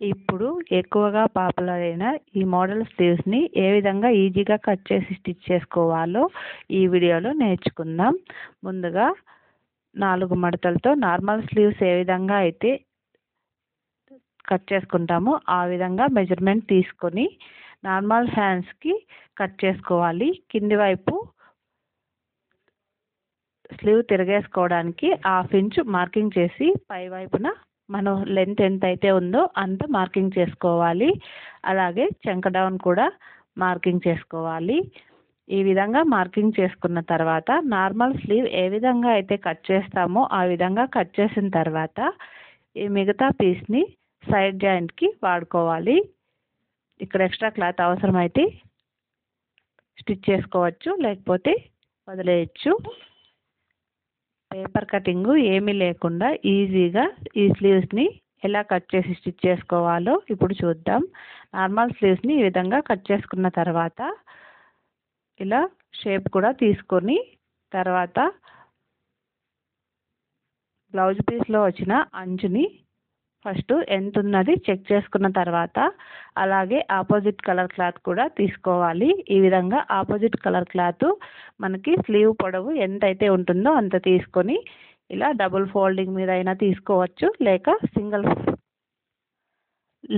ఇప్పుడు ఎక్కువగా పాపులర్ అయిన ఈ మోడల్ స్లీవ్స్ని ఏ విధంగా ఈజీగా కట్ చేసి స్టిచ్ చేసుకోవాలో ఈ వీడియోలో నేర్చుకుందాం. ముందుగా 4 మడతలతో నార్మల్ స్లీవ్స్ ఏ విధంగా అయితే కట్ చేసుకుంటామో ఆ విధంగా మెజర్మెంట్ తీసుకొని నార్మల్ హ్యాండ్స్కి కట్ చేసుకోవాలి. కింది వైపు స్లీవ్ తిరగేసుకోవడానికి 1/2 ఇంచ్ మార్కింగ్ చేసి పై వైపున మనం లెంత్ ఎంత అయితే ఉందో అంత మార్కింగ్ చేసుకోవాలి. అలాగే చంక డౌన్ కూడా మార్కింగ్ చేసుకోవాలి. ఈ విధంగా మార్కింగ్ చేసుకున్న తర్వాత నార్మల్ స్లీవ్ ఏ విధంగా అయితే కట్ చేస్తామో ఆ విధంగా కట్ చేసిన తర్వాత ఈ మిగతా పీస్ని సైడ్ జాయింట్కి వాడుకోవాలి. ఇక్కడ ఎక్స్ట్రా క్లాత్ అవసరమైతే స్టిచ్ చేసుకోవచ్చు, లేకపోతే వదిలేయచ్చు. పేపర్ కటింగ్ ఏమీ లేకుండా ఈజీగా ఈ స్లీవ్స్ని ఎలా కట్ చేసి స్టిచ్ చేసుకోవాలో ఇప్పుడు చూద్దాం. నార్మల్ స్లీవ్స్ని ఈ విధంగా కట్ చేసుకున్న తర్వాత ఇలా షేప్ కూడా తీసుకొని తర్వాత బ్లౌజ్ పీస్లో వచ్చిన అంచుని ఫస్ట్ ఎంత ఉన్నది చెక్ చేసుకున్న తర్వాత అలాగే ఆపోజిట్ కలర్ క్లాత్ కూడా తీసుకోవాలి. ఈ విధంగా ఆపోజిట్ కలర్ క్లాత్ మనకి స్లీవ్ పొడవు ఎంత అయితే ఉంటుందో అంత తీసుకొని ఇలా డబుల్ ఫోల్డింగ్ మీద అయినా తీసుకోవచ్చు, లేక సింగిల్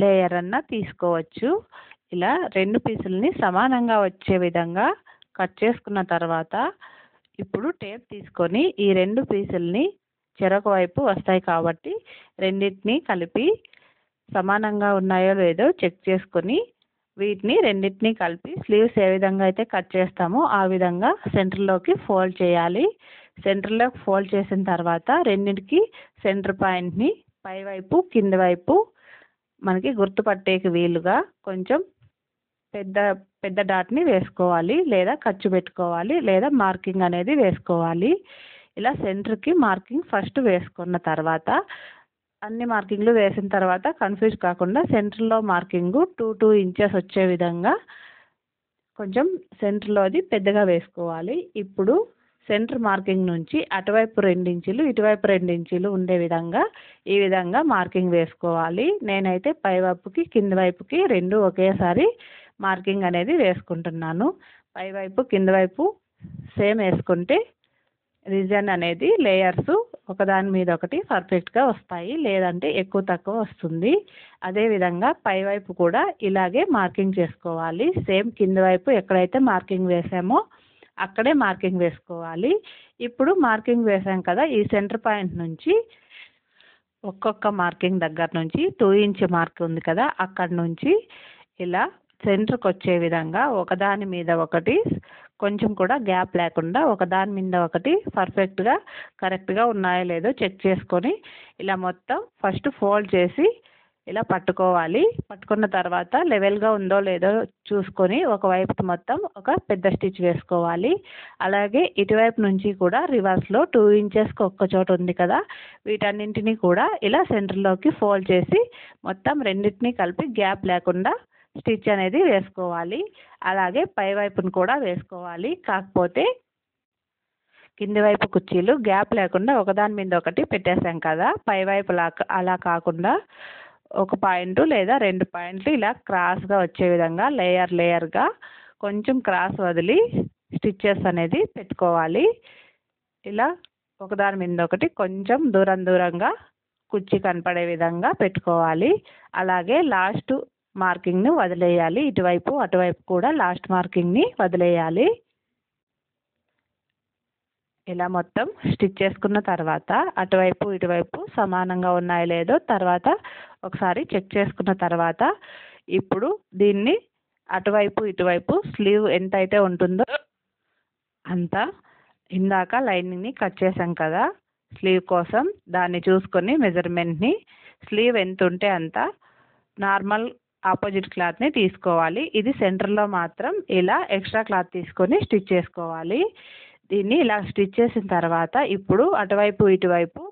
లేయర్ అన్నా తీసుకోవచ్చు. ఇలా 2 పీసులని సమానంగా వచ్చే విధంగా కట్ చేసుకున్న తర్వాత ఇప్పుడు టేప్ తీసుకొని ఈ 2 పీసుల్ని చెరొక వైపు వస్తాయి కాబట్టి రెండింటిని కలిపి సమానంగా ఉన్నాయో లేదో చెక్ చేసుకొని వీటిని రెండింటిని కలిపి స్లీవ్స్ ఏ విధంగా అయితే కట్ చేస్తామో ఆ విధంగా సెంటర్లోకి ఫోల్డ్ చేయాలి. సెంటర్లోకి ఫోల్డ్ చేసిన తర్వాత రెండింటికి సెంటర్ పాయింట్ని పైవైపు కింది వైపు మనకి గుర్తుపట్టేకి వీలుగా కొంచెం పెద్ద డాట్ని వేసుకోవాలి, లేదా ఖర్చు పెట్టుకోవాలి, లేదా మార్కింగ్ అనేది వేసుకోవాలి. ఇలా సెంటర్కి మార్కింగ్ ఫస్ట్ వేసుకున్న తర్వాత అన్ని మార్కింగ్లు వేసిన తర్వాత కన్ఫ్యూజ్ కాకుండా సెంటర్లో మార్కింగ్ 2 ఇంచెస్ వచ్చే విధంగా కొంచెం సెంటర్లోది పెద్దగా వేసుకోవాలి. ఇప్పుడు సెంటర్ మార్కింగ్ నుంచి అటువైపు 2 ఇంచులు ఇటువైపు 2 ఇంచులు ఉండే విధంగా ఈ విధంగా మార్కింగ్ వేసుకోవాలి. నేనైతే పై వైపుకి కింది వైపుకి 2 ఒకేసారి మార్కింగ్ అనేది వేసుకుంటున్నాను. పై వైపు కింది వైపు సేమ్ వేసుకుంటే రీజన్ అనేది లేయర్స్ ఒకదాని మీద ఒకటి పర్ఫెక్ట్గా వస్తాయి, లేదంటే ఎక్కువ తక్కువ వస్తుంది. అదేవిధంగా పైవైపు కూడా ఇలాగే మార్కింగ్ చేసుకోవాలి. సేమ్ కింది వైపు ఎక్కడైతే మార్కింగ్ వేసామో అక్కడే మార్కింగ్ వేసుకోవాలి. ఇప్పుడు మార్కింగ్ వేసాం కదా, ఈ సెంటర్ పాయింట్ నుంచి ఒక్కొక్క మార్కింగ్ దగ్గర నుంచి 2 ఇంచ్ మార్క్ ఉంది కదా, అక్కడ నుంచి ఇలా సెంటర్కి వచ్చే విధంగా ఒకదాని మీద ఒకటి కొంచెం కూడా గ్యాప్ లేకుండా ఒకదాని మీద ఒకటి పర్ఫెక్ట్గా కరెక్ట్గా ఉన్నాయో లేదో చెక్ చేసుకొని ఇలా మొత్తం ఫస్ట్ ఫోల్డ్ చేసి ఇలా పట్టుకోవాలి. పట్టుకున్న తర్వాత లెవెల్గా ఉందో లేదో చూసుకొని ఒకవైపు మొత్తం ఒక పెద్ద స్టిచ్ వేసుకోవాలి. అలాగే ఇటువైపు నుంచి కూడా రివర్స్లో 2 ఇంచెస్కి ఒక్క చోట ఉంది కదా, వీటన్నింటినీ కూడా ఇలా సెంటర్లోకి ఫోల్డ్ చేసి మొత్తం రెండింటినీ కలిపి గ్యాప్ లేకుండా స్టిచ్ అనేది వేసుకోవాలి. అలాగే పై వైపును కూడా వేసుకోవాలి. కాకపోతే కింది వైపు కుర్చీలు గ్యాప్ లేకుండా ఒకదాని మీద ఒకటి పెట్టేసాం కదా, పై వైపు అలా కాకుండా ఒక పాయింట్ లేదా 2 పాయింట్లు ఇలా క్రాస్గా వచ్చే విధంగా లేయర్గా కొంచెం క్రాస్ వదిలి స్టిచ్చెస్ అనేది పెట్టుకోవాలి. ఇలా ఒకదాని మీద ఒకటి కొంచెం దూరంగా కుర్చీ కనపడే విధంగా పెట్టుకోవాలి. అలాగే లాస్ట్ మార్కింగ్ని వదిలేయాలి. ఇటువైపు అటువైపు కూడా లాస్ట్ మార్కింగ్ని వదిలేయాలి. ఇలా మొత్తం స్టిచ్ చేసుకున్న తర్వాత అటువైపు ఇటువైపు సమానంగా ఉన్నాయో లేదో తర్వాత ఒకసారి చెక్ చేసుకున్న తర్వాత ఇప్పుడు దీన్ని అటువైపు ఇటువైపు స్లీవ్ ఎంత అయితే ఉంటుందో అంత ఇందాక లైనింగ్ని కట్ చేసాం కదా స్లీవ్ కోసం, దాన్ని చూసుకొని మెజర్మెంట్ని స్లీవ్ ఎంత ఉంటే అంత నార్మల్ ఆపోజిట్ క్లాత్ని తీసుకోవాలి. ఇది సెంటర్లో మాత్రం ఇలా ఎక్స్ట్రా క్లాత్ తీసుకొని స్టిచ్ చేసుకోవాలి. దీన్ని ఇలా స్టిచ్ చేసిన తర్వాత ఇప్పుడు అటువైపు ఇటువైపు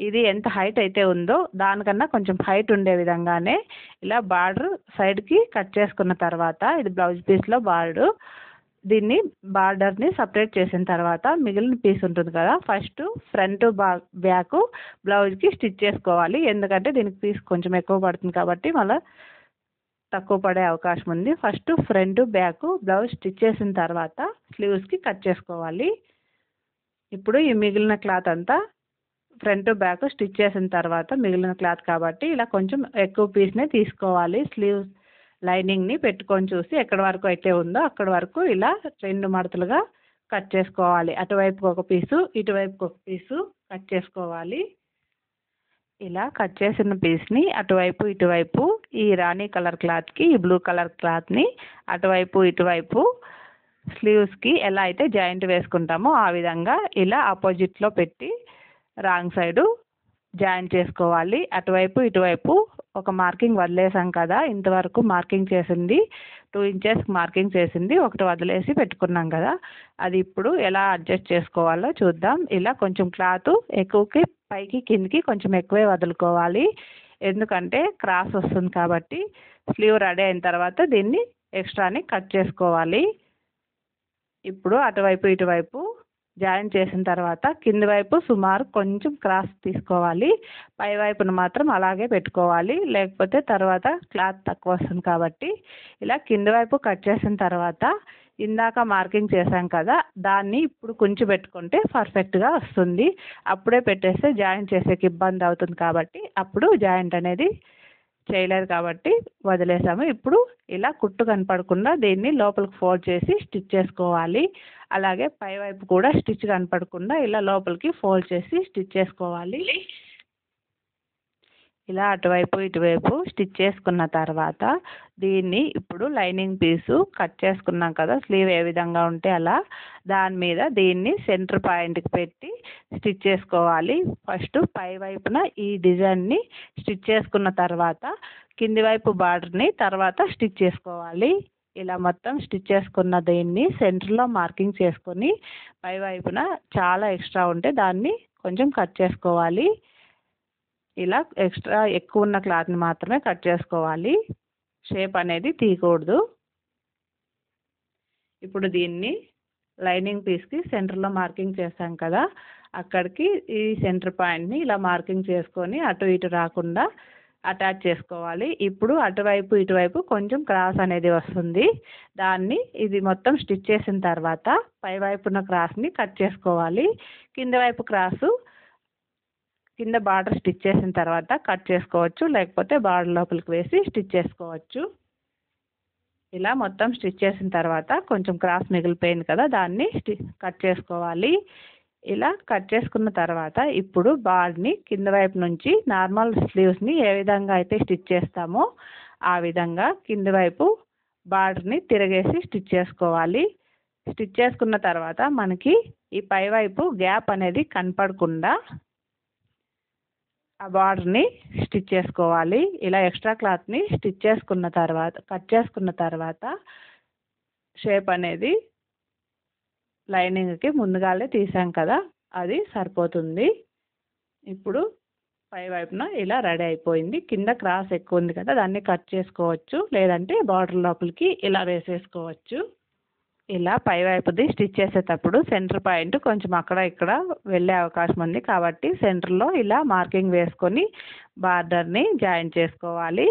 ఇది ఎంత హైట్ అయితే ఉందో దానికన్నా కొంచెం హైట్ ఉండే విధంగానే ఇలా బార్డర్ సైడ్కి కట్ చేసుకున్న తర్వాత ఇది బ్లౌజ్ పీస్లో బార్డర్ దీన్ని బార్డర్ని సపరేట్ చేసిన తర్వాత మిగిలిన పీస్ ఉంటుంది కదా, ఫస్ట్ ఫ్రంట్ బ్యాక్ బ్లౌజ్కి స్టిచ్ చేసుకోవాలి. ఎందుకంటే దీనికి పీస్ కొంచెం ఎక్కువ పడుతుంది కాబట్టి మళ్ళీ తక్కువ పడే అవకాశం ఉంది. First front back blouse stitch చేసిన తర్వాత స్లీవ్స్కి కట్ చేసుకోవాలి. ఇప్పుడు ఈ మిగిలిన క్లాత్ అంతా ఫ్రంట్ బ్యాక్ స్టిచ్ చేసిన తర్వాత మిగిలిన క్లాత్ కాబట్టి ఇలా కొంచెం ఎక్కువ పీస్నే తీసుకోవాలి. స్లీవ్స్ లైనింగ్ని పెట్టుకొని చూసి ఎక్కడి వరకు అయితే ఉందో అక్కడి వరకు ఇలా 2 మడతలుగా కట్ చేసుకోవాలి. అటువైపుకి ఒక పీసు, ఇటువైపుకి ఒక పీసు కట్ చేసుకోవాలి. ఇలా కట్ చేసిన పీస్ని అటువైపు ఇటువైపు ఈ రాణి కలర్ క్లాత్కి ఈ బ్లూ కలర్ క్లాత్ని అటువైపు ఇటువైపు స్లీవ్స్కి ఎలా అయితే జాయింట్ వేసుకుంటామో ఆ విధంగా ఇలా ఆపోజిట్లో పెట్టి రాంగ్ సైడు జాయిన్ చేసుకోవాలి. అటువైపు ఇటువైపు ఒక మార్కింగ్ వదిలేసాం కదా, ఇంతవరకు మార్కింగ్ చేసింది 2 ఇంచెస్ మార్కింగ్ చేసింది ఒకటి వదిలేసి పెట్టుకున్నాం కదా, అది ఇప్పుడు ఎలా అడ్జస్ట్ చేసుకోవాలో చూద్దాం. ఇలా కొంచెం క్లాత్ ఎక్కువకి పైకి కిందికి కొంచెం ఎక్కువే వదులుకోవాలి. ఎందుకంటే క్రాస్ వస్తుంది కాబట్టి స్లీవ్ రెడీ అయిన తర్వాత దీన్ని ఎక్స్ట్రాని కట్ చేసుకోవాలి. ఇప్పుడు అటువైపు ఇటువైపు జాయిన్ చేసిన తర్వాత కింది వైపు సుమారు కొంచెం క్రాస్ తీసుకోవాలి. పై వైపున మాత్రం అలాగే పెట్టుకోవాలి, లేకపోతే తర్వాత క్లాత్ తక్కువ వస్తుంది కాబట్టి ఇలా కింది వైపు కట్ చేసిన తర్వాత ఇందాక మార్కింగ్ చేసాం కదా దాన్ని ఇప్పుడు కుంచి పెట్టుకుంటే పర్ఫెక్ట్గా వస్తుంది. అప్పుడే పెట్టేస్తే జాయింట్ చేసేకి ఇబ్బంది అవుతుంది కాబట్టి అప్పుడు జాయింట్ అనేది చేయలేదు కాబట్టి వదిలేసాము. ఇప్పుడు ఇలా కుట్టు కనపడకుండా దీన్ని లోపలికి ఫోల్డ్ చేసి స్టిచ్ చేసుకోవాలి. అలాగే పై వైపు కూడా స్టిచ్ కనపడకుండా ఇలా లోపలికి ఫోల్డ్ చేసి స్టిచ్ చేసుకోవాలి. ఇలా అటువైపు ఇటువైపు స్టిచ్ చేసుకున్న తర్వాత దీన్ని ఇప్పుడు లైనింగ్ పీసు కట్ చేసుకున్నాం కదా, స్లీవ్ ఏ విధంగా ఉంటే అలా దాని మీద దీన్ని సెంటర్ పాయింట్కి పెట్టి స్టిచ్ చేసుకోవాలి. ఫస్ట్ పై వైపున ఈ డిజైన్ని స్టిచ్ చేసుకున్న తర్వాత కింది వైపు బార్డర్ని తర్వాత స్టిచ్ చేసుకోవాలి. ఇలా మొత్తం స్టిచ్ చేసుకున్న దీన్ని సెంటర్లో మార్కింగ్ చేసుకొని పై వైపున చాలా ఎక్స్ట్రా ఉంటే దాన్ని కొంచెం కట్ చేసుకోవాలి. ఇలా ఎక్స్ట్రా ఎక్కువ ఉన్న క్లాత్ని మాత్రమే కట్ చేసుకోవాలి, షేప్ అనేది తీయకూడదు. ఇప్పుడు దీన్ని లైనింగ్ పీస్కి సెంటర్లో మార్కింగ్ చేసాం కదా, అక్కడికి ఈ సెంటర్ పాయింట్ని ఇలా మార్కింగ్ చేసుకొని అటు ఇటు రాకుండా అటాచ్ చేసుకోవాలి. ఇప్పుడు అటువైపు ఇటువైపు కొంచెం క్రాస్ అనేది వస్తుంది, దాన్ని ఇది మొత్తం స్టిచ్ చేసిన తర్వాత పై వైపున్న క్రాస్ని కట్ చేసుకోవాలి. కింద వైపు క్రాసు కింద బార్డర్ స్టిచ్ చేసిన తర్వాత కట్ చేసుకోవచ్చు, లేకపోతే బార్డర్ లోపలికి వేసి స్టిచ్ చేసుకోవచ్చు. ఇలా మొత్తం స్టిచ్ చేసిన తర్వాత కొంచెం క్రాస్ మిగిలిపోయింది కదా, దాన్ని కట్ చేసుకోవాలి. ఇలా కట్ చేసుకున్న తర్వాత ఇప్పుడు బార్ని కింద వైపు నుంచి నార్మల్ స్లీవ్స్ని ఏ విధంగా అయితే స్టిచ్ చేస్తామో ఆ విధంగా కింద వైపు బార్డర్ని తిరగేసి స్టిచ్ చేసుకోవాలి. స్టిచ్ చేసుకున్న తర్వాత మనకి ఈ పై వైపు గ్యాప్ అనేది కనపడకుండా ఆ బార్డర్ని స్టిచ్ చేసుకోవాలి. ఇలా ఎక్స్ట్రా క్లాత్ని స్టిచ్ చేసుకున్న తర్వాత కట్ చేసుకున్న తర్వాత షేప్ అనేది లైనింగ్కి ముందుగానే తీసాం కదా, అది సరిపోతుంది. ఇప్పుడు పై వైపున ఇలా రెడీ అయిపోయింది. కింద క్రాస్ ఎక్కువ ఉంది కదా, దాన్ని కట్ చేసుకోవచ్చు, లేదంటే బార్డర్ లోపలికి ఇలా వేసేసుకోవచ్చు. ఇలా పై వైపుది స్టిచ్ చేసేటప్పుడు సెంటర్ పాయింట్ కొంచెం అక్కడ ఇక్కడ వెళ్ళే అవకాశం ఉంది కాబట్టి సెంటర్లో ఇలా మార్కింగ్ వేసుకొని బార్డర్ని జాయిన్ చేసుకోవాలి.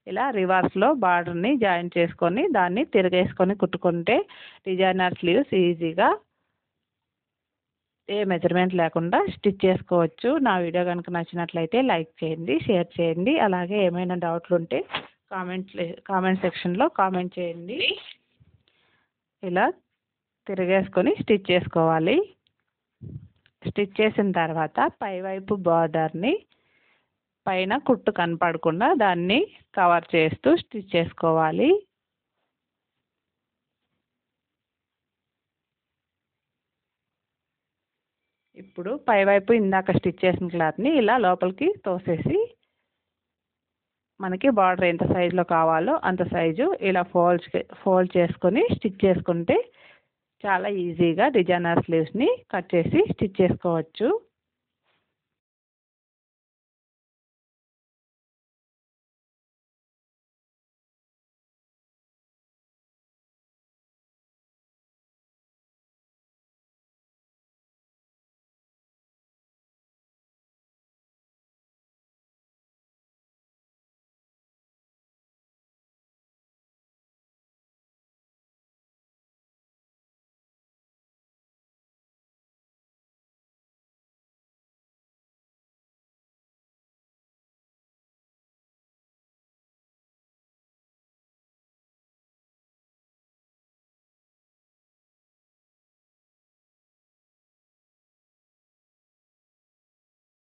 ఇలా రివర్స్లో బార్డర్ని జాయిన్ చేసుకొని దాన్ని తిరగేసుకొని కుట్టుకుంటే డిజైనర్ స్లీవ్స్ ఈజీగా ఏ మెజర్మెంట్ లేకుండా స్టిచ్ చేసుకోవచ్చు. నా వీడియో కనుక నచ్చినట్లయితే లైక్ చేయండి, షేర్ చేయండి. అలాగే ఏమైనా డౌట్లు ఉంటే కామెంట్ సెక్షన్లో కామెంట్ చేయండి. ఇలా తిరగేసుకొని స్టిచ్ చేసుకోవాలి. స్టిచ్ చేసిన తర్వాత పైవైపు బార్డర్ని పైన కుట్టు కనపడకుండా దాన్ని కవర్ చేస్తూ స్టిచ్ చేసుకోవాలి. ఇప్పుడు పైవైపు ఇందాక స్టిచ్ చేసిన క్లాత్ని ఇలా లోపలికి తోసేసి మనకి బార్డర్ ఎంత సైజులో కావాలో అంత సైజు ఇలా ఫోల్డ్ చేసుకొని స్టిచ్ చేసుకుంటే చాలా ఈజీగా డిజైనర్ స్లీవ్స్ని కట్ చేసి స్టిచ్ చేసుకోవచ్చు.